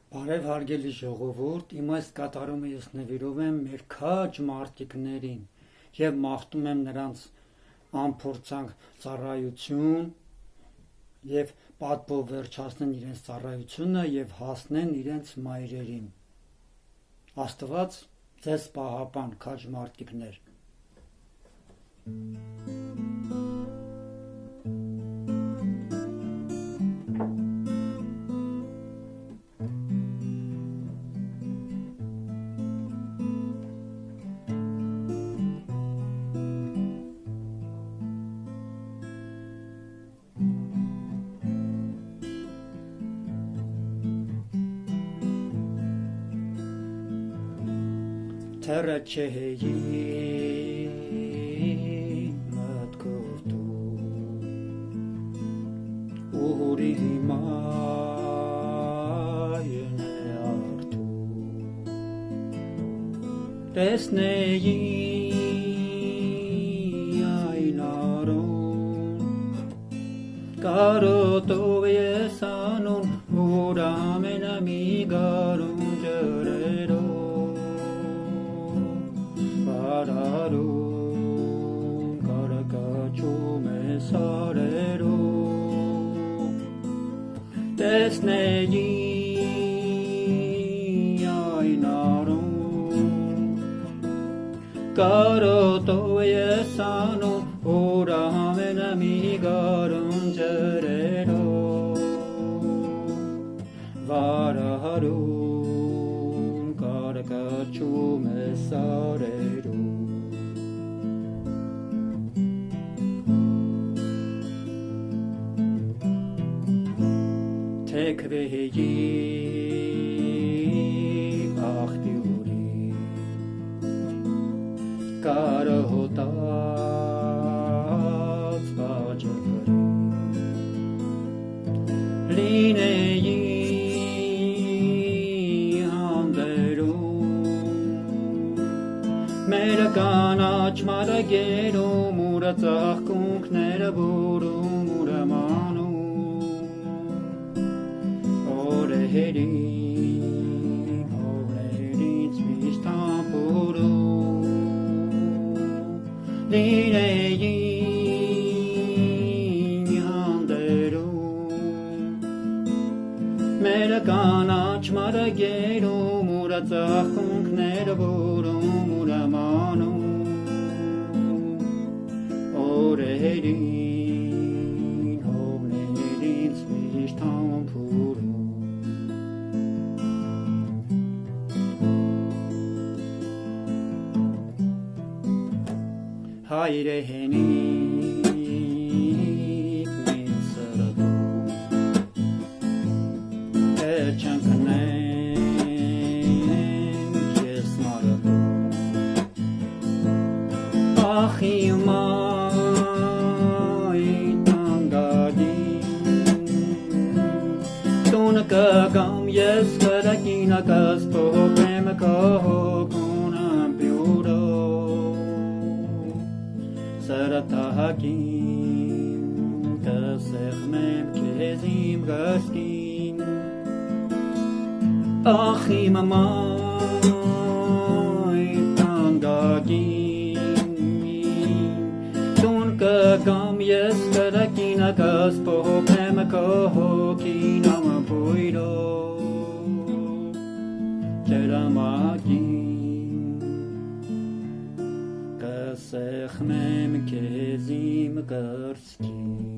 Բարև հարգելի ժողովուրդ, իմ այս կատարումը ես նվիրում եմ մեր քաջ մարտիկներին եւ մաղթում եմ նրանց անփորձանք ծառայություն եւ պատվով վերջացնեն իրենց ծառայությունը եւ հասնեն իրենց մայրերին։ Աստված ձեզ պահապան, քաջ մարտիկներ։ Թերը չեհեի մտքով դու ուհուրի մայրն է արդու տեսնեի այն արոն կարոտով ես անուն որ ամենամի գարուն ջրերով Արարուն կարակաչում է սարերում տեսնեի այն արուն կարոտով ես անում որ ամենամի գարուն ջրերով վարարուն կարակաչում է սարերում Թեքվեի աղտյուրի կարհոտած բաջրի լինեի հանդերում մեր կանաչ մարագերում ուրը ծաղկունքները բուրում ուրը մանում Օրերից միշտ ամպուրում լինեի հանդերում մեր կանաչ մարագերում ուրը ծաղկունքները բուրում ուրը մանում օրերին հողներից միշտ ամպուրում Հայրենիք մին սրտում Էր չանքնեմ ես մարվում Ախի մայտ անգադին Տունը կգամ ես կրակինը կսպողեմ կողոքուն ամպյուրով Սրտահակին կսեղմեմ քեզ իմ գաստին Ախ իմ մայր անգագին Տուն կգամ ես կրակինը կսպողեմ կողոքին ամպույրով ջրամագին Կսեղմեմ քեզ իմ կրծքին